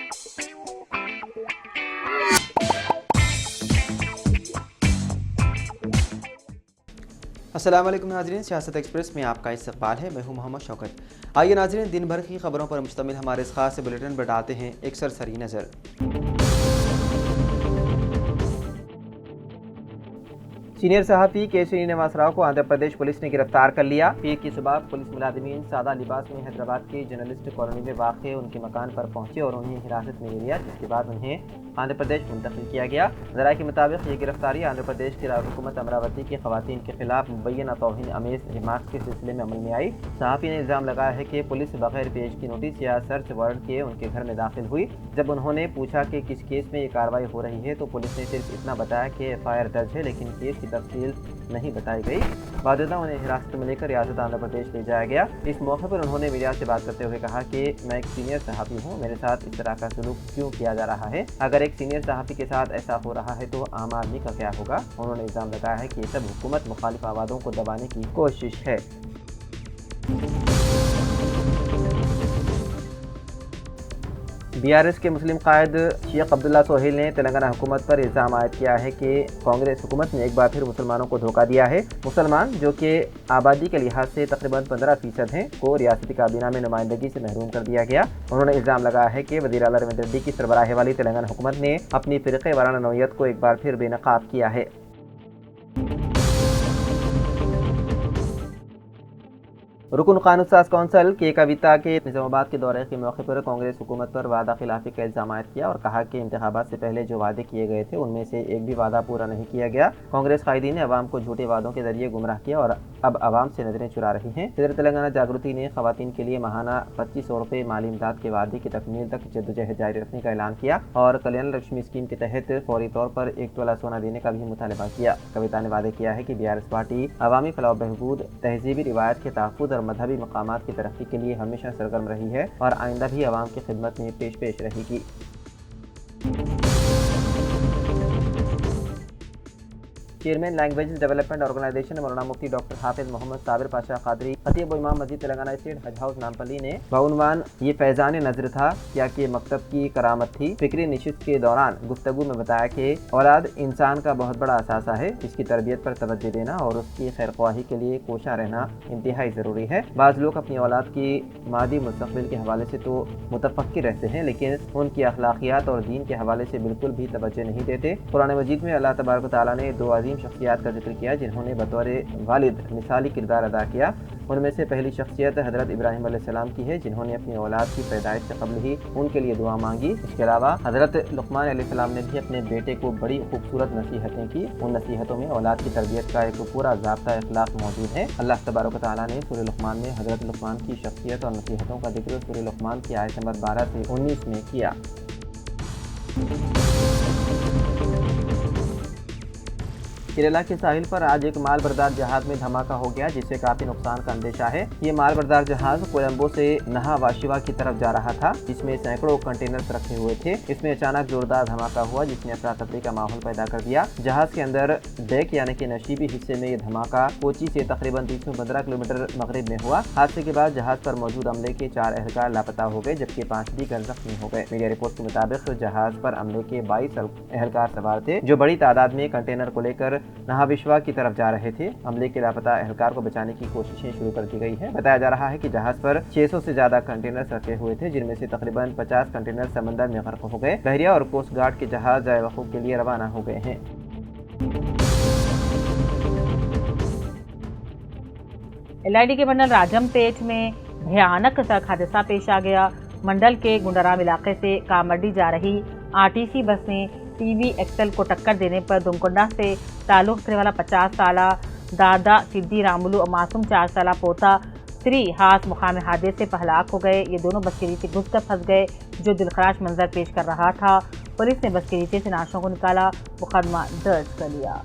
अस्सलाम वालेकुम नाज़रीन, सियासत एक्सप्रेस में आपका इस्तकबाल है। मैं हूं मोहम्मद शौकत। आइए नाज़रीन, दिन भर की खबरों पर मुश्तमिल हमारे इस खास बुलेटिन पर डालते हैं एक सरसरी नज़र। सीनियर सहाफ़ी के श्रीनिवास राव को आंध्र प्रदेश पुलिस ने गिरफ्तार कर लिया। पीर की सुबह पुलिस मुलाजिमीन सादा लिबास में हैदराबाद की जर्नलिस्ट कॉलोनी में वाक़ उनके मकान पर पहुंचे और उन्हें हिरासत में ले लिया, जिसके बाद उन्हें आंध्र प्रदेश मुंतकिल किया गया। ज़राए के मुताबिक ये गिरफ्तारी आंध्र प्रदेश की दारुल-हुकूमत अमरावती की ख़वातीन के खिलाफ मुबैना तौहीन अमेज़ रिमार्क्स के सिलसिले में अमल में आई। सहाफ़ी ने इल्ज़ाम लगाया है कि पुलिस बगैर पेश की नोटिस या सर्च वारंट के उनके घर में दाखिल हुई। जब उन्होंने पूछा कि किस केस में ये कार्रवाई हो रही है तो पुलिस ने सिर्फ इतना बताया कि FIR दर्ज है, लेकिन केस की तफसील नहीं बताई गई। बादशाह उन्हें हिरासत में लेकर रियासत आंध्र प्रदेश ले जाया गया। इस मौके पर उन्होंने मीडिया से बात करते हुए कहा कि मैं एक सीनियर सहाफ़ी हूँ, मेरे साथ इस तरह का सलूक क्यों किया जा रहा है? अगर एक सीनियर सहाफ़ी के साथ ऐसा हो रहा है तो आम आदमी का क्या होगा? उन्होंने इल्ज़ाम लगाया है कि ये सब हुकूमत मुखालिफ आवाज़ों को दबाने की कोशिश है। BRS के मुस्लिम कायद शेख अब्दुल्ला सोहेल ने तेलंगाना हुकूमत पर इल्ज़ाम आयद किया है कि कांग्रेस हुकूमत ने एक बार फिर मुसलमानों को धोखा दिया है। मुसलमान, जो कि आबादी के लिहाज से तकरीबन 15% हैं, को रियासती काबीना में नुमाइंदगी से महरूम कर दिया गया। उन्होंने इल्ज़ाम लगाया है कि वज़ीर आला रविंद्र रेड्डी की सरबराही वाली तेलंगाना हुकूमत ने अपनी फ़िरक़े वाराना नौइयत को एक बार फिर बेनकाब किया है। रुकन कानून साज कौंसल के कविता के निज़ामाबाद के दौरे के मौके पर कांग्रेस हुकूमत पर वादा खिलाफी का इल्ज़ाम आयद किया और कहा कि इंतखाबात से पहले जो वादे किए गए थे उनमें से एक भी वादा पूरा नहीं किया गया। कांग्रेस कायदीन ने अवाम को झूठे वादों के जरिए गुमराह किया और अब अवाम से नजरें चुरा रही हैं। सदर तेलंगाना जागृति ने खवातीन के लिए माहाना 2500 रुपये माली इमदाद के वादे की तकमील तक जद्दोजहद जारी रखने का ऐलान किया और कल्याण लक्ष्मी स्कीम के तहत फौरी तौर पर 1 तोला सोना देने का भी मुतालबा किया। कविता ने वादे किया है कि BRS पार्टी अवामी फलाह बहबूद, तहजीबी रिवायत के तहफ़्फ़ुज़ और मजहबी मकामात की तरक्की के लिए हमेशा सरगर्म रही है और आइंदा भी अवाम की खिदमत में पेश रहेगी। चेयरमैन लैंग्वेज डेवलपमेंट ऑर्गेनाइजेशन मौलाना मुफ्ती डॉक्टर हाफिज मोहम्मद साबिर पाशा कादरी खतीब इमाम मस्जिद तेलंगाना स्टेट हज हाउस नामपल्ली ने बउनवान ये फैजान नजर था क्या कि मकतब की करामत थी फिक्री निशिस्त के दौरान गुफ्तगू में बताया कि औलाद इंसान का बहुत बड़ा असासा है, इसकी तरबियत पर तवज्जो देना और उसकी खैरख्वाही के लिए कोशा रहना इंतहाई ज़रूरी है। बाज़ लोग अपनी औलाद की मादी मुस्तक़बिल के हवाले से तो मुतफ़क्किर रहते हैं, लेकिन उनकी अखलाकियात और दीन के हवाले से बिल्कुल भी तवज्जो नहीं देते। कुरान मजीद में अल्लाह तबारक व तआला ने 2 अज़ीम शख्सियत का जिक्र किया जिन्होंने बतौर वालिद मिसाली किरदार अदा किया। उनमें से पहली शख्सियत हज़रत इब्राहिम अलैहिस्सलाम की है, जिन्होंने अपनी औलाद की पैदाइश से कब्ल ही उनके लिए दुआ मांगी। इसके अलावा हज़रत लुक़मान अलैहिस्सलाम ने भी अपने बेटे को बड़ी खूबसूरत नसीहतें की। उन नसीहतों में औलाद की तरबियत का एक पूरा ज़ाब्ता अखलाक मौजूद है। अल्लाह तबारक व तआला ने सूरह लुक़मान में हज़रत लुक़मान की शख्सियत और नसीहतों का जिक्र सूरह लुक़मान की आयत नंबर 12 से 19 में किया। केरला के साहिल पर आज एक माल बरदार जहाज में धमाका हो गया, जिससे काफी नुकसान का अंदेशा है। ये माल बरदार जहाज कोलंबो से नहा वाशिवा की तरफ जा रहा था, जिसमें सैकड़ों कंटेनर्स रखे हुए थे। इसमें अचानक जोरदार धमाका हुआ, जिसने अफरा तफरी का माहौल पैदा कर दिया। जहाज के अंदर डेक यानी कि नशीबी हिस्से में ये धमाका कोची से तकरीबन 315 किलोमीटर मगरिब में हुआ। हादसे के बाद जहाज पर मौजूद अमले के 4 एहलकार लापता हो गए, जबकि 5 दीगर जख्मी हो गए। मीडिया रिपोर्ट के मुताबिक जहाज पर अमले के 22 एहलकार सवार थे, जो बड़ी तादाद में कंटेनर को लेकर नहाविश्वा की तरफ जा रहे थे। अमले के लापता एहलकार को बचाने की कोशिशें शुरू कर दी गई है। बताया जा रहा है कि जहाज पर 600 से ज्यादा कंटेनर्स रखे हुए थे, जिनमें से तकरीबन 50 कंटेनर समंदर में गर्क हो गए। बहरिया और कोस्ट गार्ड के जहाज जाए वकूफ के लिए रवाना हो गए हैं। LID के मंडल राजमपेट में भयानक सड़क हादसा पेश आ गया। मंडल के गुंडाराम इलाके से कामर्डी जा रही RTC बस ने TV एक्सेल को टक्कर देने पर दुमकुंडा से ताल्लुक रखने वाला 50 साला दादा सिद्दी रामुलू और मासूम 4 साला पोता श्री हास मुकाम हादसे से हलाक हो गए। ये दोनों बस के नीचे घुसकर फंस गए, जो दिलखराश मंजर पेश कर रहा था। पुलिस ने बस के नीचे से नाशों को निकाला, मुकदमा दर्ज कर लिया।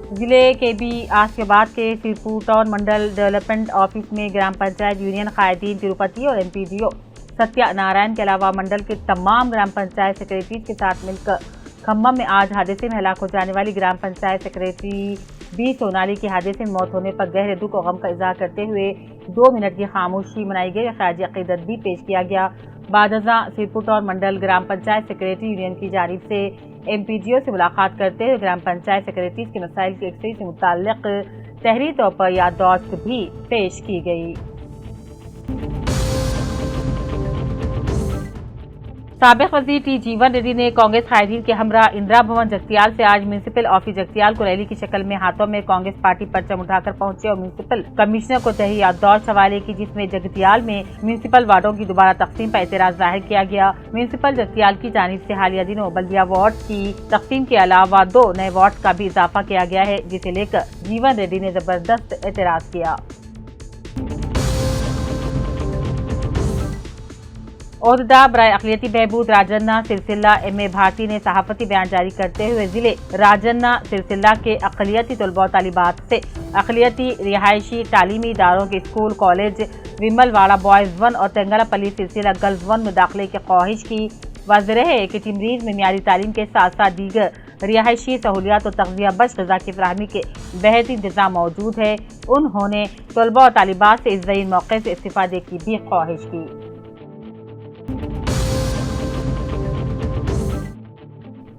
जिले के आसिफाबाद के सिरपुर टाउन मंडल डेवलपमेंट ऑफिस में ग्राम पंचायत यूनियन कायदीन तिरुपति और MPDO सत्यानारायण के अलावा मंडल के तमाम ग्राम पंचायत सेक्रेटरीज के साथ मिलकर खम्भम में आज हादसे में हलाक हो जाने वाली ग्राम पंचायत सेक्रेटरी बी सोनाली के हादसे में मौत होने पर गहरे दुख और गम का इजहार करते हुए 2 मिनट की खामोशी मनाई गई। खराज अकीदत भी पेश किया गया। बादजा सिरपुट और मंडल ग्राम पंचायत सेक्रेटरी यूनियन की जानिब से MPDO से मुलाकात करते हुए ग्राम पंचायत सेक्रेटरीज के मसाइल की यकसई से मुताल्लिक तहरीरी तौर पर याददाश्त भी पेश की गई। साबिक वजीर टी जीवन रेड्डी ने कांग्रेस कायदीन के हमरा इंदिरा भवन जगतियाल से आज म्यूनिसिपल ऑफिस जगतियाल को रैली की शक्ल में हाथों में कांग्रेस पार्टी परचम उठाकर पहुंचे और म्यूनिसिपल कमिश्नर को तहरीर याददाश्त हवाले की, जिसमें जगतियाल में म्यूनिसिपल वार्डों की दोबारा तकसीम पर एतराज जाहिर किया गया। म्यूनिसिपल जगतियाल की जानिब से हालिया दिनों बल्दिया वार्ड की तकसीम के अलावा 2 नए वार्ड का भी इजाफा किया गया है, जिसे लेकर जीवन रेड्डी ने जबरदस्त एतराज किया। ओहदेदार बराए अक़लियती बहबूद राजन्ना सिलसिला MA भारती ने सहाफ़ती बयान जारी करते हुए ज़िले राजन्ना सिलसिला के अक़लियती तलबा और तालिबात से अक़लियती रिहायशी तालीमी इदारों के स्कूल कॉलेज विमलवाड़ा बॉयज़ 1 और तेंगलापल्ली सिलसिला गर्ल्स 1 में दाखिले की ख्वाहिश की। वाज़ेह है कि टिमरीज़ में मियारी तालीम के साथ साथ दीगर रिहायशी सहूलियात और तग़ज़िया बख्श ग़िज़ा की फ़राहमी के बेहतरीन इंतज़ाम मौजूद है। उन्होंने तलबा और तालिबात से इस ज़रीन मौक़े से इस्तिफ़ादे की भी ख्वाहिश की।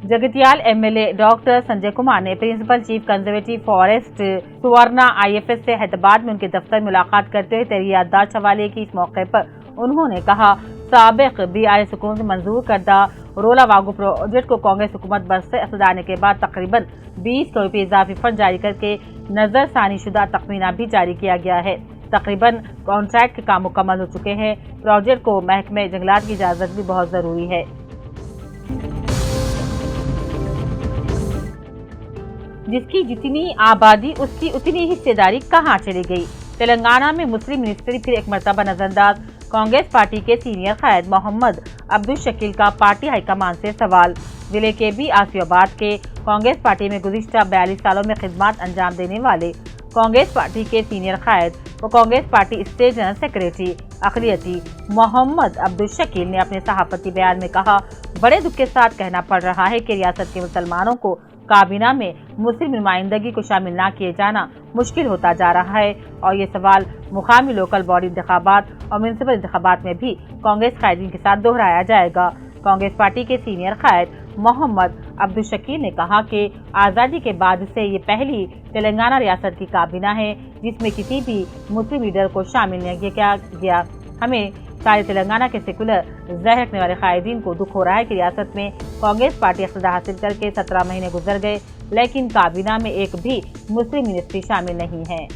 जगतियाल MLA डॉक्टर संजय कुमार ने प्रिंसिपल चीफ कंजर्वेटिव फॉरेस्ट सुवर्णा IFS से हैदराबाद में उनके दफ्तर मुलाकात करते हुए तहरीर याददाश्त हवाले की। इस मौके पर उन्होंने कहा, साबिक BI सुकून से मंजूर करदा रोला वागू प्रोजेक्ट को कांग्रेस हुकूमत बरसे इक़्तिदार आने के बाद तकरीबन 20 करोड़ रुपये इजाफी फंड जारी करके नजरसानी शुदा तखमीना भी जारी किया गया है। तकरीबन कॉन्ट्रैक्ट के काम मुकम्मल हो चुके हैं। प्रोजेक्ट को महकमे जंगलात की इजाज़त भी बहुत ज़रूरी है। जिसकी जितनी आबादी उसकी उतनी हिस्सेदारी कहाँ चली गई। तेलंगाना में मुस्लिम मिनिस्ट्री फिर एक मरतबा नजरअंदाज। कांग्रेस पार्टी के सीनियर कायद मोहम्मद अब्दुल शकील का पार्टी हाईकमान से सवाल। जिले के भी आसियाबाद के कांग्रेस पार्टी में गुज़िश्ता 42 सालों में खिदमत अंजाम देने वाले कांग्रेस पार्टी के सीनियर कायद व Congress party state general secretary अक़लियती मोहम्मद अब्दुल शकील ने अपने सहाफ़ती बयान में कहा, बड़े दुख के साथ कहना पड़ रहा है कि रियासत के मुसलमानों को काबीना में मुस्लिम नुमाइंदगी को शामिल न किए जाना मुश्किल होता जा रहा है और ये सवाल मुकामी लोकल बॉडी इंतखाबात और म्यूनिसिपल इंतखाबात में भी कांग्रेस कायदीन के साथ दोहराया जाएगा। कांग्रेस पार्टी के सीनियर कायद मोहम्मद अब्दुल शकील ने कहा कि आज़ादी के बाद से ये पहली तेलंगाना रियासत की काबीना है जिसमें किसी भी मुस्लिम लीडर को शामिल नहीं किया गया। हमें सारे तेलंगाना के सेकुलर ज़हर रखने वाले कायदीन को दुख हो रहा है कि रियासत में कांग्रेस पार्टी इक़्तिदार हासिल करके 17 महीने गुजर गए, लेकिन काबीना में एक भी मुस्लिम मिनिस्ट्री शामिल नहीं है।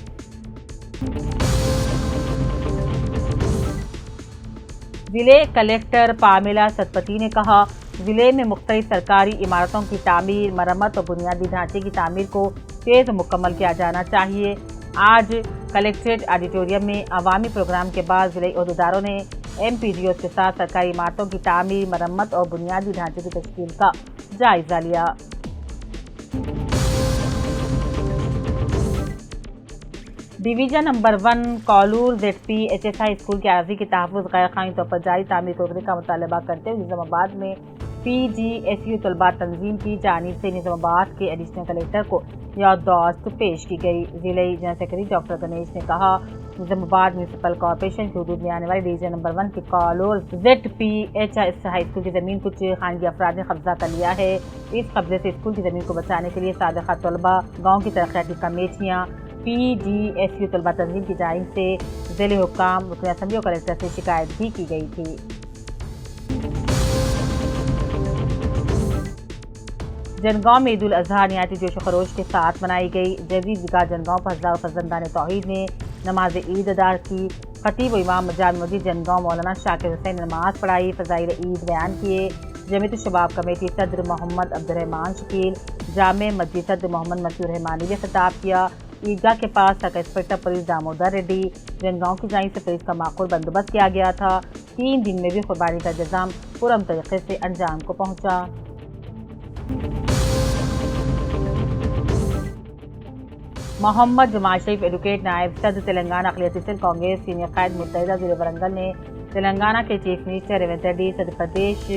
जिले कलेक्टर पामेला सतपति ने कहा, जिले में मुख्तलिफ सरकारी इमारतों की तामीर, मरम्मत और बुनियादी ढांचे की तामीर को तेज़ मुकम्मल किया जाना चाहिए। आज कलेक्ट्रेट ऑडिटोरियम में अवामी प्रोग्राम के बाद जिले ओहदेदारों ने MPDO के साथ सरकारी इमारतों की तामीर, मरम्मत और बुनियादी ढांचे की तश्कील का जायजा लिया। Division number 1 कॉलूर ZP HSI school के आरजी की तहफ़्फ़ुज़ गैर कानूनी तौर पर जारी तामीर को रोकने का मुतालबा करते हुए निज़ामाबाद में PGSU तलबा तंजीम की जानिब से निज़ामाबाद के एडिशनल कलेक्टर को याददाश्त पेश की गई। जिले जनरल सेक्रेटरी डॉक्टर गणेश ने कहा, निज़ामाबाद म्यूनसिपल कॉर्पोरेशन के हदूद में आने वाले डिवीजन नंबर 1 के कॉलूर ZP HSI स्कूल की ज़मीन कुछ खानगी अफराद ने कब्जा कर लिया है। इस कब्जे से स्कूल की ज़मीन को बचाने के लिए साबिक़ा तलबा, गाँव की तरक्याती कमेटियाँ, PGSU तलबा तंजीम की जानिब से ज़िले हुक्काम, रुकन असम्बली और कलेक्टर से शिकायत भी की गई थी। जनगांव में ईद उल अजहा निहायती जोश व खरोश के साथ मनाई गई। जदीद जगह जनगांव पर हज़ारों फर्जंदान तौहीद ने नमाज ईद अदा की। खतीब व इमाम जामे मस्जिद जनगांव मौलाना शाकिर हुसैन ने नमाज पढ़ाई, फ़ज़ाइल ईद बयान किए। जमीयत शबाब कमेटी सदर मोहम्मद अब्दुर्रहमान शकील, जामे मस्जिद सदर मोहम्मद मसूर रहमानी ने खिताब किया। ईदगाह के पास sub inspector police Damodar Reddy Jangaon की जानिब से पुलिस का माकूल बंदोबस्त किया गया था। 3 दिन में भी कुर्बानी का इंतजाम पुरअमन तरीके से अंजाम को पहुंचा। मोहम्मद जमाल शरीफ एडवोकेट नायब सदर तेलंगाना अक़लियती सेल कांग्रेस सीनियर कायद मुत्तहिदा ज़िले वरंगल ने तेलंगाना के चीफ मिनिस्टर रेवंत रेड्डी, सदर प्रदेश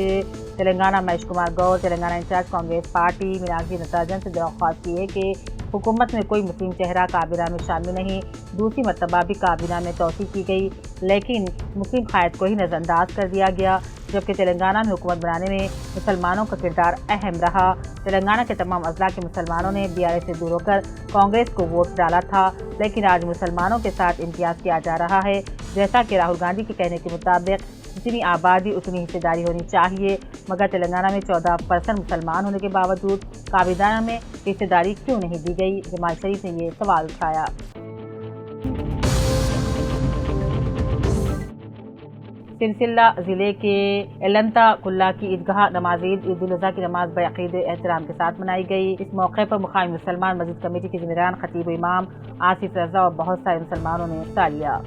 तेलंगाना महेश कुमार गौर, तेलंगाना इंचार्ज कांग्रेस पार्टी मीनाक्षी नटराजन से दरख्वास्त की है कि हुकूमत में कोई मुस्लिम चेहरा काबीना में शामिल नहीं। दूसरी मरतबा भी काबीना में तोसी की गई, लेकिन मुस्लिम कायद को ही नज़रअंदाज कर दिया गया, जबकि तेलंगाना में हुकूमत बनाने में मुसलमानों का किरदार अहम रहा। तेलंगाना के तमाम अजला के मुसलमानों ने BRS से दूर होकर कांग्रेस को वोट डाला था, लेकिन आज मुसलमानों के साथ इम्तियाज़ किया जा रहा है। जैसा कि राहुल गांधी के कहने के मुताबिक जितनी आबादी उतनी हिस्सेदारी होनी चाहिए, मगर तेलंगाना में 14% मुसलमान होने के बावजूद काबीना में हिस्सेदारी क्यों नहीं दी गई? जमाल शरीफ ने ये सवाल उठाया। सिलसिला ज़िले के एलंता कुल्ला की ईदगाह नमाज ईद उल अज़हा की नमाज बाक़ायदे एहतराम के साथ मनाई गई। इस मौके पर मुक़ामी मुसलमान मस्जिद कमेटी के ज़िम्मेदार खतीब इमाम आसिफ रज़ा और बहुत सारे मुसलमानों ने हिस्सा लिया।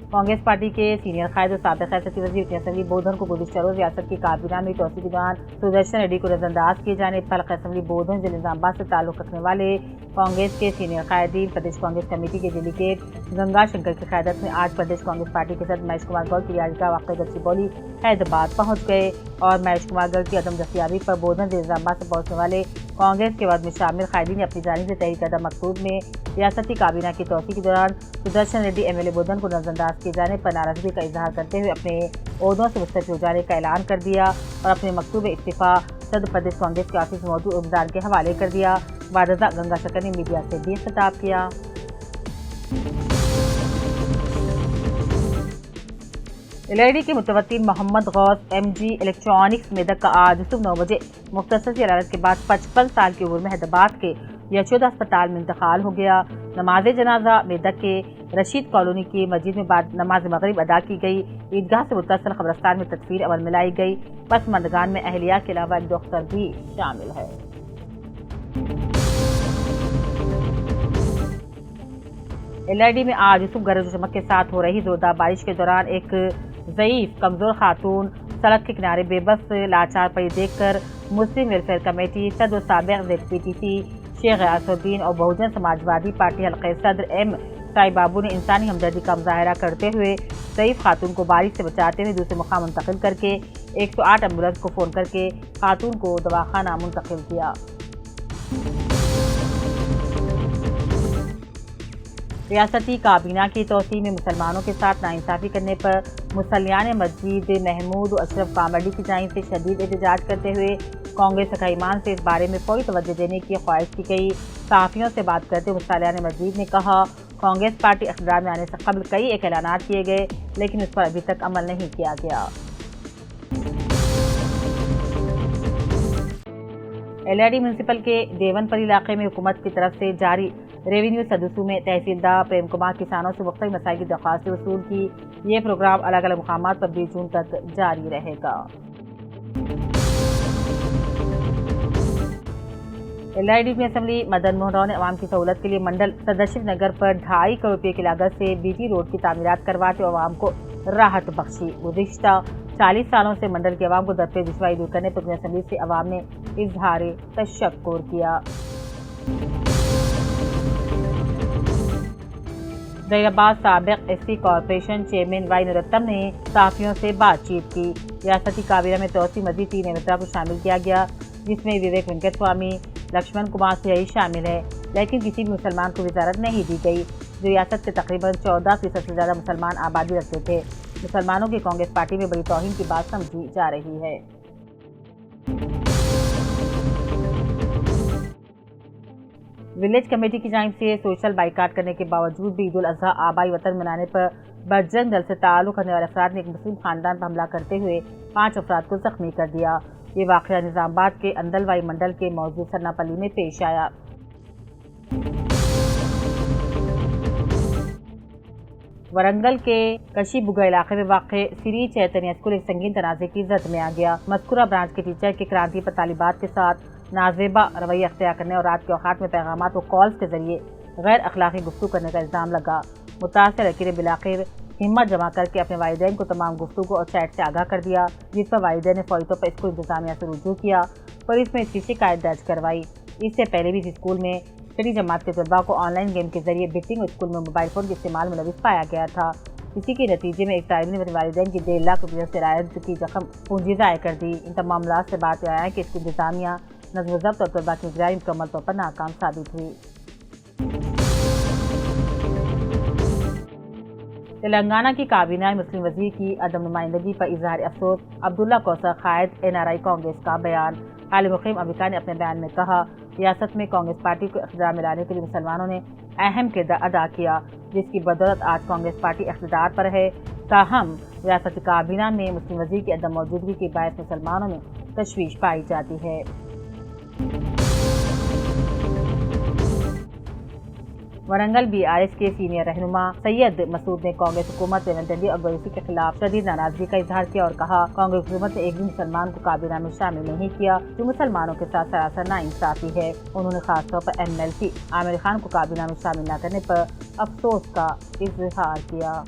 कांग्रेस पार्टी के सीनियर कायद और साबिक़ रियासती वज़ीर असम्बली बोधन को गुज़िश्ता रोज़ रियासत की काबीना में तोसी के दौरान सुदर्शन रेड्डी को नज़रअंदाज किए जाने पर हल्का असम्बली बोधन ज़िले निज़ामाबाद से ताल्लुक़ रखने वाले कांग्रेस के सीनियर कायदीन प्रदेश कांग्रेस कमेटी के डेलीगेट गंगा शंकर की क़यादत में आज प्रदेश कांग्रेस पार्टी के सदर महेश कुमार गौर की याचिका वाक़ गच्चीबौली हैदराबाद पहुँच गए और महेश कुमार गौर की अदम दस्तियाबी पर बोधन ज़िले निज़ामाबाद से पहुँचने वाले कांग्रेस के वद में शामिल कायदीन ने अपनी जानिब से तहरीर करदा मकतूब में रियासती काबीना की तोसी के दौरान सुदर्शन रेड्डी MLA बोधन को नज़रअंदाज किए जाने पर नाराज़गी का इजहार करते हुए अपने ओहदों से मुस्तफ़ी हो जाने का ऐलान कर दिया और अपने मकतूब इस्तीफ़ा सदर प्रदेश कांग्रेस के ऑफिस में मौजूद उम्मीदवार के हवाले कर दिया। बाद गंगा शंकर ने मीडिया से भी खिताब किया। LID के मुतवत्तिन मोहम्मद गौस MG इलेक्ट्रॉनिक्स मेदक का आज सुबह 9 बजे मुख्तसर सी अदालत के बाद 55 साल की उम्र में हैदराबाद के यशोदा अस्पताल में इंतकाल हो गया। नमाज जनाजा मेदक के रशीद कॉलोनी की मस्जिद में बाद नमाज मगरिब अदा की गई। ईदगाह से मुत्तसिल कब्रिस्तान में तदफीन अमल में लाई गई। पसमंदगान में अहलिया के अलावा एक डॉक्टर भी शामिल है। LID में आज सुबह गरज चमक के साथ हो रही जोरदार बारिश के दौरान एक ज़ईफ कमज़ोर खातून सड़क के किनारे बेबस लाचार पड़ी देखकर मुस्लिम वेलफेयर कमेटी सदर साबिक़ ZPTC शेख गयासुद्दीन और बहुजन समाजवादी पार्टी हल्के सदर M साई बाबू ने इंसानी हमदर्दी का मुजाहरा करते हुए ज़ईफ खातून को बारिश से बचाते हुए दूसरे मुकाम मुंतकिल करके 108 एम्बुलेंस को फ़ोन करके खातून को दवाखाना मुंतकिल किया। रियासती काबीना की तोसी में मुसलमानों के साथ नाइंसाफ़ी करने पर मुसल्लियान मस्जिद महमूद और अशरफ कामर्डी की जानिब से शदीद एहतजाज करते हुए कांग्रेस हकाईमान से इस बारे में फौरी तवज्जो देने की ख्वाहिश की गई। सहाफ़ियों से बात करते हुए मुसल्लियान मस्जिद ने कहा, कांग्रेस पार्टी इक़्तिदार में आने से कबल कई एक ऐलानात किए गए, लेकिन उस पर अभी तक अमल नहीं किया गया। LID म्यूनसिपल के देवनपरी इलाके में हुकूमत की तरफ से जारी रेवेन्यू सदस्यों में तहसीलदार प्रेम कुमार किसानों से मुख्तलिफ मसाइल की दरख्वास्तें वसूल की। ये प्रोग्राम अलग अलग मुकामात पर 20 जून तक जारी रहेगा। LID में असम्बली मदन मोहन राव ने अवाम की सहूलत के लिए मंडल सदरशिव नगर पर 2.5 करोड़ रुपये की लागत से BT रोड की तामीरात करवाते अवाम को राहत बख्शी। गुज़िश्ता 40 सालों से मंडल के अवाम को दरपेश दुश्वारी दूर करने पर असम्बली से अवाम ने इजहार तशक्कुर किया। जहीराबाद साबिक़ SC corporation chairman Y Narottam ने सहाफ़ियों से बातचीत की। रियासती काबीना में तोसी मज़ीद 3 एमएलए को शामिल किया गया, जिसमें विवेक वेंकट स्वामी, लक्ष्मण कुमार सियाही शामिल है, लेकिन किसी भी मुसलमान को वज़ारत नहीं दी गई, जो रियासत के तकरीबन 14% से ज़्यादा मुसलमान आबादी रखते थे। मुसलमानों की कांग्रेस पार्टी में बड़ी तौहीन की बात समझी जा रही है। विलेज कमेटी की जानिब से सोशल बाइकाट करने के बावजूद भी ईद उल अज़हा आबाई वतन मनाने पर बजरंग दल से ताल्लुक़ रखने वाले अफराद ने एक मुस्लिम खानदान पर हमला करते हुए 5 अफराद को जख्मी कर दिया। ये वाक़या निज़ामाबाद के अंदलवाई मंडल के मौजूद सरनापल्ली में पेश आया। वरंगल के कशीबुगा इलाके में वाक़े श्री चैतन्य स्कूल एक संगीन तनाज़े की जद में आ गया। मज़कूरा ब्रांच के टीचर के क्रांति पर तालिबात के साथ नाज़ेबा रवैया अख्तियार करने और रात के औक़ात में पैगामात व कॉल्स के जरिए गैर अखलाक़ी गुफ्तगू करने का इल्ज़ाम लगा। मुतासिर लड़की ने बिलाखिर हिम्मत जमा करके अपने वालिदैन को तमाम गुफ्तगू और चैट से आगाह कर दिया, जिस पर वालिदैन ने फौरी तौर पर स्कूल इंतज़ामिया से रुजू किया। पुलिस में इसकी शिकायत दर्ज करवाई। इससे पहले भी इस स्कूल में छठी जमात के तलबा को ऑनलाइन गेम के जरिए बिटिंग और स्कूल में मोबाइल फोन के इस्तेमाल में मुलविस पाया गया था। इसी के नतीजे में एक तालिब ने अपने वालिदैन की 1.5 लाख रुपये से रायत की रकम पूंजी ज़ाय कर दी। इन तमाम मामलात से बात आया है कि स्कूल इंतजामिया नज़्म ज़ब्त और तलबा की निगरानी मुकम्मल तौर पर नाकाम साबित हुई। तेलंगाना की काबीना में मुस्लिम वजीर की अदम नुमाइंदगी पर इजहार अफसोस। अब्दुल्ला कौसर कायद NRI कांग्रेस का बयान। हाल मुक़ीम अमरीका ने अपने बयान में कहा, रियासत में कांग्रेस पार्टी को इक़्तिदार में लाने के लिए मुसलमानों ने अहम किरदार अदा किया, जिसकी बदौलत आज कांग्रेस पार्टी इक़्तिदार पर है। ताहम रियासती काबीना में मुस्लिम वजीर की अदम मौजूदगी के बायस मुसलमानों में तशवीश पाई जाती है। वरंगल BRS के सीनियर रहनुमा सैयद मसूद ने कांग्रेस हुकूमत रेवंत रेड्डी और ओवैसी के खिलाफ शदीद नाराजगी का इजहार किया और कहा, कांग्रेस हुकूमत ने एक भी मुसलमान को काबीना में शामिल नहीं किया, जो मुसलमानों के साथ सरासर नाइंसाफी है। उन्होंने खासतौर पर MLC आमिर खान को काबीना में शामिल न करने पर अफसोस का इजहार किया।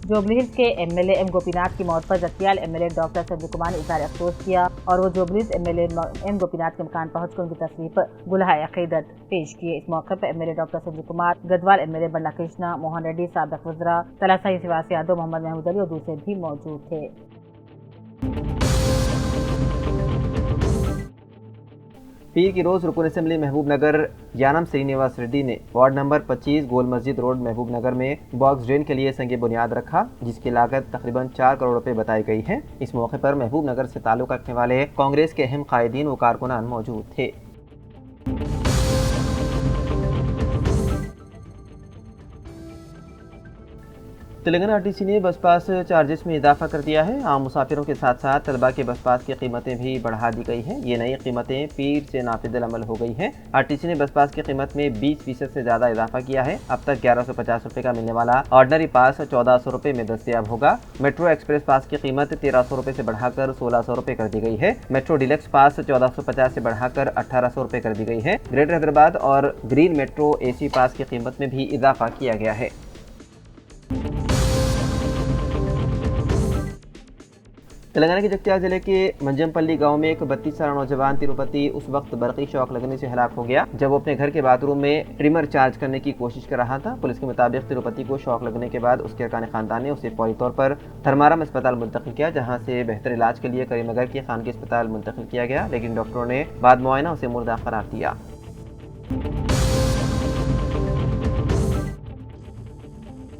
जोबली हिल्स के MLA M गोपीनाथ की मौत पर जगतियाल MLA डॉक्टर संजय कुमार ने इजहार अफसोस किया और वो जोबली हिल्स MLA M गोपीनाथ के मकान पहुंचकर उनकी तस्वीर पर गुलहाए अकीदत पेश किए। इस मौके पर MLA doctor Sanjay Kumar, Gadwal MLA बल्ला कृष्णा, मोहन रेड्डी, साबिक वज़रा, तलासाई श्रीवास यादव, मोहम्मद महमूद अली और दूसरे भी मौजूद थे। पीर की रोज़ रुकन असम्बली महबूब नगर यानम श्रीनिवास रेड्डी ने वार्ड नंबर 25 गोल मस्जिद रोड महबूब नगर में बॉक्स ड्रेन के लिए संग बुनियाद रखा, जिसकी लागत तकरीबन 4 करोड़ रुपए बताई गई है। इस मौके पर महबूब नगर से ताल्लुक़ रखने वाले कांग्रेस के अहम कायदीन व कारकुनान मौजूद थे। तेलंगाना RTC ने बस पास चार्जेस में इजाफा कर दिया है। आम मुसाफिरों के साथ साथ तलबा के बस पास की कीमतें भी बढ़ा दी गई हैं। ये नई कीमतें पीर से नाफिज़ अमल हो गई हैं। RTC ने बस पास की कीमत में 20% से ज़्यादा इजाफा किया है। अब तक 1150 रुपये का मिलने वाला ऑर्डनरी पास 1400 रुपये में दस्तयाब होगा। मेट्रो एक्सप्रेस पास की कीमत 1300 रुपये से बढ़ाकर 1600 रुपये कर दी गई है। मेट्रो डिलक्स पास 1450 से बढ़ाकर 1800 रुपये कर दी गई है। ग्रेटर हैदराबाद और ग्रीन मेट्रो AC पास की कीमत में भी इजाफा किया गया है। तेलंगाना के जगत्याल जिले के मंजमपल्ली गांव में एक 32 साल नौजवान तिरुपति उस वक्त बरक़ी शॉक लगने से हलाक हो गया जब वो अपने घर के बाथरूम में ट्रिमर चार्ज करने की कोशिश कर रहा था। पुलिस के मुताबिक तिरुपति को शॉक लगने के बाद उसके अरकान खानदान ने उसे फौरी तौर पर धर्मारम अस्पताल मुंतकिल किया, जहां से बेहतर इलाज के लिए करीमनगर के खानगी अस्पताल मुंतकिल किया गया, लेकिन डॉक्टरों ने बाद मुआयना उसे मुर्दा करार दिया।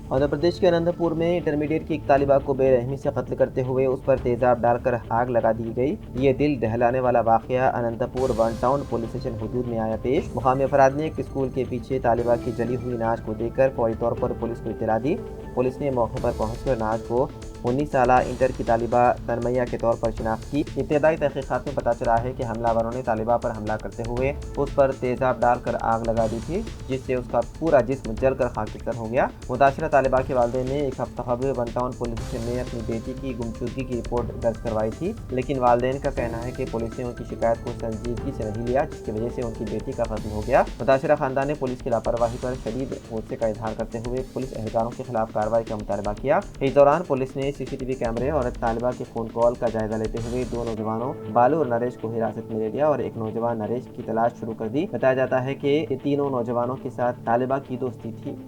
आंध्र प्रदेश के अनंतपुर में इंटरमीडिएट की एक तालिबा को बेरहमी से कत्ल करते हुए उस पर तेजाब डालकर आग लगा दी गई। ये दिल दहलाने वाला वाकया Anantapur one town police station हुदूद में आया पेश। मुकामी अफराद ने एक स्कूल के पीछे तालिबा की जली हुई नाज को देखकर फौरी तौर पर पुलिस को इत्तला दी। पुलिस ने मौके पर पहुंचकर नाज को 19 साला इंटर की तालिबा तनमैया के तौर पर शिनाख्त की। इब्तदाई तहकीकात में पता चला है कि हमलावरों ने तालिबा पर हमला करते हुए उस पर तेजाब डालकर आग लगा दी थी, जिससे उसका पूरा जिस्म जलकर खाकिस्तान हो गया। मुतासरा तालिबा के वालिदैन ने एक हफ्ता कबल वन टाउन पुलिस स्टेशन में अपनी बेटी की गुमशुदगी की रिपोर्ट दर्ज करवाई थी, लेकिन वालिदैन का कहना है कि पुलिस ने उनकी शिकायत को संजीदगी से नहीं लिया, जिसकी वजह से उनकी बेटी का कत्ल हो गया। मुतासरा खानदान ने पुलिस की लापरवाही पर शदीद गुस्से का इजहार करते हुए पुलिस एहलकारों के खिलाफ कार्रवाई का मुतालबा किया। इस दौरान पुलिस ने CCTV कैमरे और तालिबा के फ़ोन कॉल का जायजा लेते हुए 2 नौजवानों बालू और नरेश को हिरासत में ले लिया और एक नौजवान नरेश की तलाश शुरू कर दी। बताया जाता है कि ये तीनों नौजवानों के साथ तालिबा की दोस्ती थी।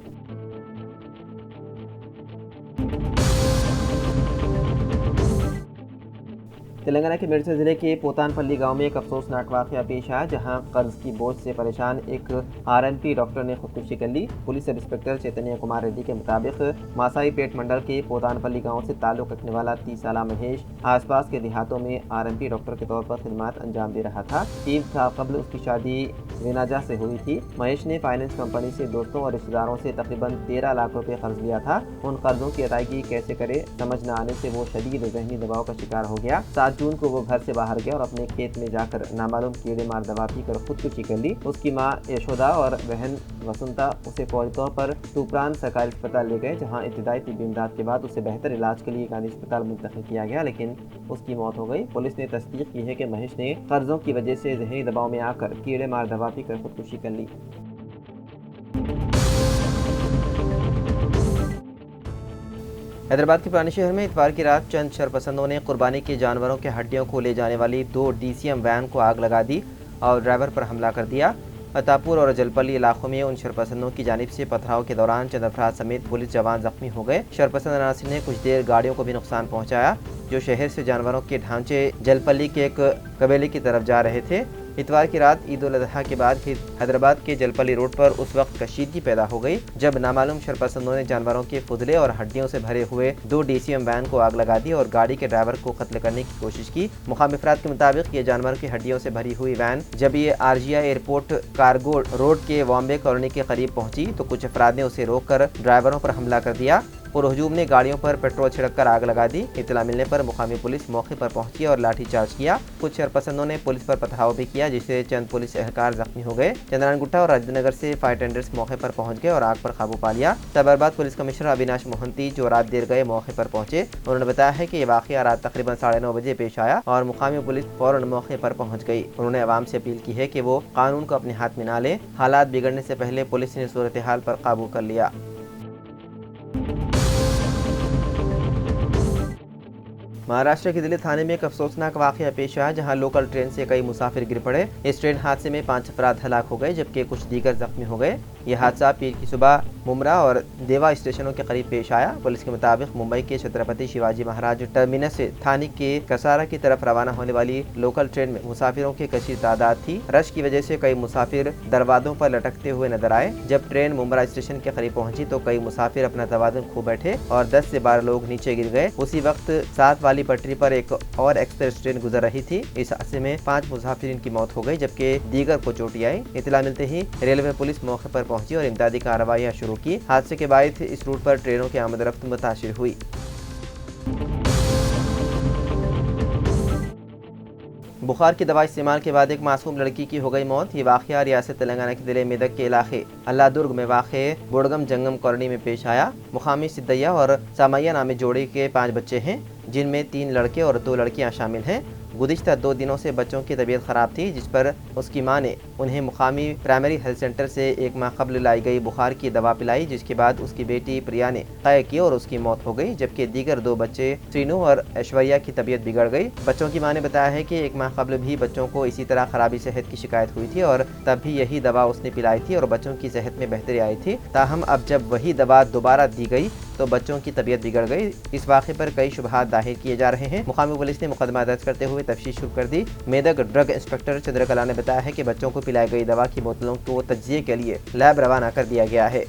तेलंगाना के मेरठ जिले के पोतानपल्ली गांव में एक अफसोसनाक वाकया पेश आया, जहां कर्ज की बोझ से परेशान एक RNP डॉक्टर ने खुदकुशी कर ली। पुलिस सब इंस्पेक्टर चैतन्य कुमार रेड्डी के मुताबिक मासाई पेट मंडल के पोतानपल्ली गांव से ताल्लुक रखने वाला 30 साला महेश आसपास के देहातों में RNP डॉक्टर के तौर पर खिदमत अंजाम दे रहा था। 3 साल कबल उसकी शादी विनाजा से हुई थी। महेश ने फाइनेंस कंपनी से दोस्तों और रिश्तेदारों से तकरीबन 13 लाख रुपए कर्ज लिया था। उन कर्जों की अदायगी कैसे करे समझ न आने से वो शदीद ज़हनी दबाव का शिकार हो गया। 7 जून को वो घर से बाहर गया और अपने खेत में जाकर नामालूम कीड़े मार दवा पीकर खुदकुशी कर ली। उसकी मां यशोदा और बहन वसंता उसे फौरी तौर पर तूपरान सरकारी अस्पताल ले गए, जहां इब्तदाई तिब्बी इमदाद के बाद उसे बेहतर इलाज के लिए गांधी अस्पताल मुंतकिल किया गया, लेकिन उसकी मौत हो गई। पुलिस ने तस्दीक की है कि महेश ने कर्जों की वजह से ज़हनी दबाव में आकर कीड़े मार दवा पीकर खुदकुशी कर ली। حیدرآباد کے پرانے شہر میں اتوار کی رات چند شرپسندوں نے قربانی کے جانوروں کے ہڈیوں کو لے جانے والی 2 DCM وین کو آگ لگا دی اور ڈرائیور پر حملہ کر دیا۔ فتاپور اور جلپلی علاقوں میں ان شرپسندوں کی جانب سے پتھراؤ کے دوران چند افراد سمیت پولیس جوان زخمی ہو گئے۔ شرپسند عناصر نے کچھ دیر گاڑیوں کو بھی نقصان پہنچایا جو شہر سے جانوروں کے ڈھانچے جلپلی کے ایک قبیلے کی طرف جا رہے تھے۔ اتوار کی رات عید الاضحیٰ کے بعد حیدرآباد کے جلپلی روڈ پر اس وقت کشیدگی پیدا ہو گئی جب نامعلوم شرپسندوں نے جانوروں کے فضلے اور ہڈیوں سے بھرے ہوئے 2 DCM وین کو آگ لگا دی اور گاڑی کے ڈرائیور کو قتل کرنے کی کوشش کی۔ مقامی افراد کے مطابق یہ جانوروں کی ہڈیوں سے بھری ہوئی وین جب یہ RGI ایئرپورٹ کارگو روڈ کے وامبے کالونی کے قریب پہنچی تو کچھ افراد نے اسے روک کر ڈرائیوروں پر حملہ کر دیا اور ہجوم نے گاڑیوں پر پیٹرول چھڑک کر آگ لگا دی۔ اطلاع ملنے پر مقامی پولیس موقع پر پہنچی اور لاٹھی چارج کیا۔ کچھ شرپسندوں نے پولیس پر پتھراؤ بھی کیا جس سے چند پولیس اہلکار زخمی ہو گئے۔ چندران گٹا اور راجندر نگر سے فائر ٹینڈرز موقع پر پہنچ گئے اور آگ پر قابو پا لیا۔ سائبرآباد پولیس کمشنر اویناش موہنتی جو رات دیر گئے موقع پر پہنچے، انہوں نے بتایا ہے کہ یہ واقعہ رات تقریباً 9:30 بجے پیش آیا اور مقامی پولیس فوراً موقع پر پہنچ گئی۔ انہوں نے عوام سے اپیل کی ہے کہ وہ قانون کو اپنے ہاتھ میں نہ لیں۔ حالات بگڑنے سے پہلے پولیس نے صورتحال پر قابو کر لیا۔ مہاراشٹر کے دلی تھانے میں ایک افسوسناک واقعہ پیش آیا جہاں لوکل ٹرین سے کئی مسافر گر پڑے۔ اس ٹرین حادثے میں 5 افراد ہلاک ہو گئے جبکہ کچھ دیگر زخمی ہو گئے۔ یہ حادثہ پیر کی صبح ممرا اور دیوا اسٹیشنوں کے قریب پیش آیا۔ پولیس کے مطابق ممبئی کے چھترپتی شیواجی مہاراج ٹرمینس سے تھانے کے کسارا کی طرف روانہ ہونے والی لوکل ٹرین میں مسافروں کی کثیر تعداد تھی۔ رش کی وجہ سے کئی مسافر دروازوں پر لٹکتے ہوئے نظر آئے۔ جب ٹرین ممرا اسٹیشن کے قریب پہنچی تو کئی مسافر اپنا توازن کھو بیٹھے اور 10 سے 12 لوگ نیچے گر گئے۔ اسی وقت 7 والی پٹری پر ایک اور ایکسپریس ٹرین گزر رہی تھی۔ اس حادثے میں 5 مسافرین کی موت ہو گئی جبکہ دیگر کو چوٹیں آئیں۔ اطلاع ملتے ہی ریلوے پولیس موقع پر پہنچی اور امدادی کارروائیاں شروع کی۔ حادثے کے باعث اس روٹ پر ٹرینوں کی آمد رفت متاثر ہوئی۔ بخار کی دوا استعمال کے بعد ایک معصوم لڑکی کی ہو گئی موت۔ یہ واقعہ ریاست تلنگانہ کے ضلع میدک کے علاقے اللہ درگ میں واقع بوڑگم جنگم کالونی میں پیش آیا۔ مقامی سدھیا اور سامیا نامی جوڑے کے 5 بچے ہیں جن میں 3 لڑکے اور 2 لڑکیاں شامل ہیں۔ گزشتہ 2 دنوں سے بچوں کی طبیعت خراب تھی جس پر اس کی ماں نے انہیں مقامی پرائمری ہیلتھ سینٹر سے 1 ماہ قبل لائی گئی بخار کی دوا پلائی جس کے بعد اس کی بیٹی پریا نے قے کی اور اس کی موت ہو گئی جبکہ دیگر 2 بچے سرینو اور ایشوریا کی طبیعت بگڑ گئی۔ بچوں کی ماں نے بتایا ہے کہ 1 ماہ قبل بھی بچوں کو اسی طرح خرابی صحت کی شکایت ہوئی تھی اور تب بھی یہی دوا اس نے پلائی تھی اور بچوں کی صحت میں بہتری آئی تھی۔ تاہم اب جب وہی دوا دوبارہ دی گئی تو بچوں کی طبیعت بگڑ گئی۔ اس واقعے پر کئی شبہات ظاہر کیے جا رہے ہیں۔ مقامی پولیس نے مقدمہ درج کرتے ہوئے تفتیش شروع کر دی۔ میدک ڈرگ انسپکٹر چندرکلا نے بتایا ہے کہ بچوں کو پلائی گئی دوا کی بوتلوں کو تجزیے کے لیے لیب روانہ کر دیا گیا ہے۔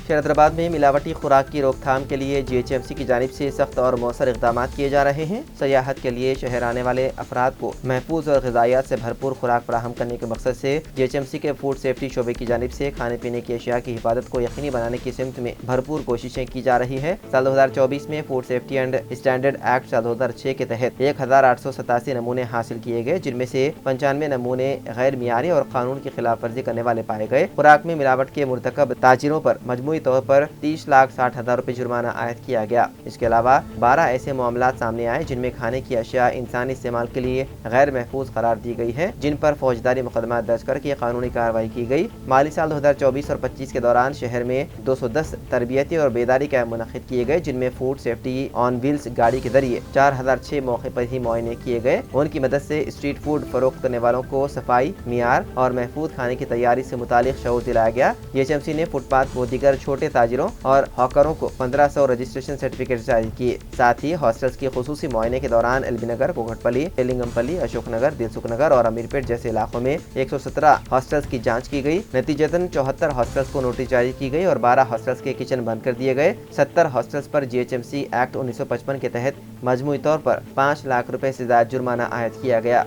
شہر حیدرآباد میں ملاوٹی خوراک کی روک تھام کے لیے GHMC کی جانب سے سخت اور مؤثر اقدامات کیے جا رہے ہیں۔ سیاحت کے لیے شہر آنے والے افراد کو محفوظ اور غذائیت سے بھرپور خوراک فراہم کرنے کے مقصد سے GHMC کے فوڈ سیفٹی شعبے کی جانب سے کھانے پینے کی اشیاء کی حفاظت کو یقینی بنانے کی سمت میں بھرپور کوششیں کی جا رہی ہے۔ سال 2024 میں food safety and standard act سال 2006 کے تحت 1887 نمونے حاصل کیے گئے جن میں سے 95 نمونے غیر معیاری اور قانون کی خلاف ورزی کرنے والے پائے گئے۔ خوراک میں ملاوٹ کے مرتکب تاجروں پر مجموعی طور پر 30,60,000 روپے جرمانہ عائد کیا گیا۔ اس کے علاوہ 12 ایسے معاملات سامنے آئے جن میں کھانے کی اشیاء انسانی استعمال کے لیے غیر محفوظ قرار دی گئی ہے جن پر فوجداری مقدمات درج کر کے قانونی کارروائی کی گئی۔ مالی سال 2024 اور 25 کے دوران شہر میں 210 تربیتی اور بیداری کیمپ منعقد کیے گئے جن میں فوڈ سیفٹی آن ویلز گاڑی کے ذریعے 4006 موقع پر ہی معائنے کیے گئے۔ ان کی مدد سے اسٹریٹ فوڈ فروخت کرنے والوں کو صفائی، معیار اور محفوظ کھانے کی تیاری سے متعلق شعور دلایا گیا۔ GHMC نے فٹ پاتھ و دیگر چھوٹے تاجروں اور ہاکروں کو 1500 رجسٹریشن سرٹیفکیٹ جاری کیے۔ ساتھ ہی ہاسٹلز کی خصوصی معائنے کے دوران ایل بی نگر، کوکٹ پلی، تلنگم پلی، اشوک نگر، دلسکھ نگر اور امیر پیٹ جیسے علاقوں میں 117 ہاسٹلز کی جانچ کی گئی۔ نتیجتاً 74 ہاسٹلز کو نوٹس جاری کی گئی اور 12 ہاسٹلز کے کچن بند کر دیے گئے۔ 70 ہاسٹلز پر GHMC ایکٹ 1955 کے تحت مجموعی طور پر 5 لاکھ روپے سے زائد جرمانہ عائد کیا گیا۔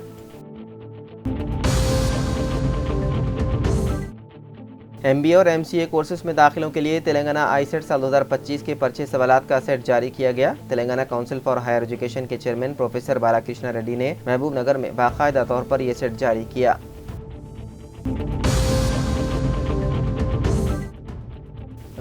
MBA اور MCA کورسز میں داخلوں کے لیے تلنگانہ ICET سال 2025 کے پرچے سوالات کا سیٹ جاری کیا گیا۔ Telangana council for higher education کے chairman professor Bala Krishna ready نے محبوب نگر میں باقاعدہ طور پر یہ سیٹ جاری کیا۔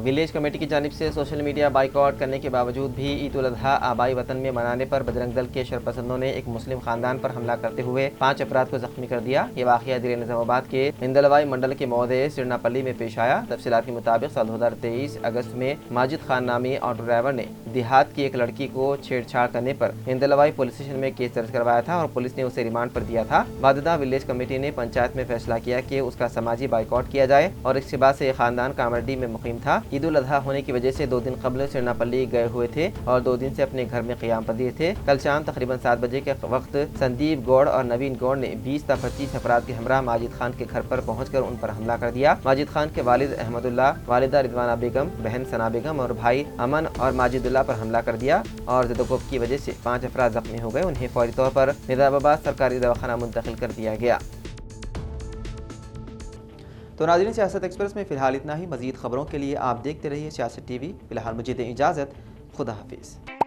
विलेज कमेटी की जानिब से सोशल मीडिया बाइकआउट करने के बावजूद भी ईद उल अजहा आबाई वतन में मनाने पर बजरंग दल के शरपसंदों ने एक मुस्लिम खानदान पर हमला करते हुए 5 अफराद को जख्मी कर दिया। ये वाक़या जिले निज़ामाबाद के इंदलवाई मंडल के मौदे सिरनापल्ली में पेश आया। तफसीलात के मुताबिक साल 2023 अगस्त में माजिद खान नामी ऑटो ड्राइवर ने देहात की एक लड़की को छेड़छाड़ करने पर इंदलवाई पुलिस स्टेशन में केस दर्ज करवाया था और पुलिस ने उसे रिमांड पर दिया था। बाददा विलेज कमेटी ने पंचायत में फैसला किया कि उसका समाजी बाइकआउट किया जाए और इसके बाद से खानदान कामरडी में मुकीम था। ईद उल अजहा होने की वजह से 2 दिन कबल सिरनापल्ली गए हुए थे और 2 दिन से अपने घर में क़याम पजीर थे। कल शाम तकरीबन 7 बजे के वक्त संदीप गौड़ और नवीन गौड़ ने 20 से 25 अफराद के हमरा माजिद खान के घर पर पहुंचकर उन पर हमला कर दिया। माजिद खान के वालिद अहमदुल्ला, वालिदा रिजवाना बेगम, बहन सना बेगम और भाई अमन और माजिदुल्ला पर हमला कर दिया और ज़दोकोब की वजह से 5 अफराद जख्मी हो गए। उन्हें फौरी तौर पर निज़ामाबाद सरकारी दवाखाना मुंतकिल कर दिया गया। तो नाज़रीन, सियासत एक्सप्रेस में फ़िलहाल इतना ही। मज़ीद ख़बरों के लिए आप देखते रहिए सियासत TV। फ़िलहाल मुझे दें इजाज़त। खुदा हाफिज़।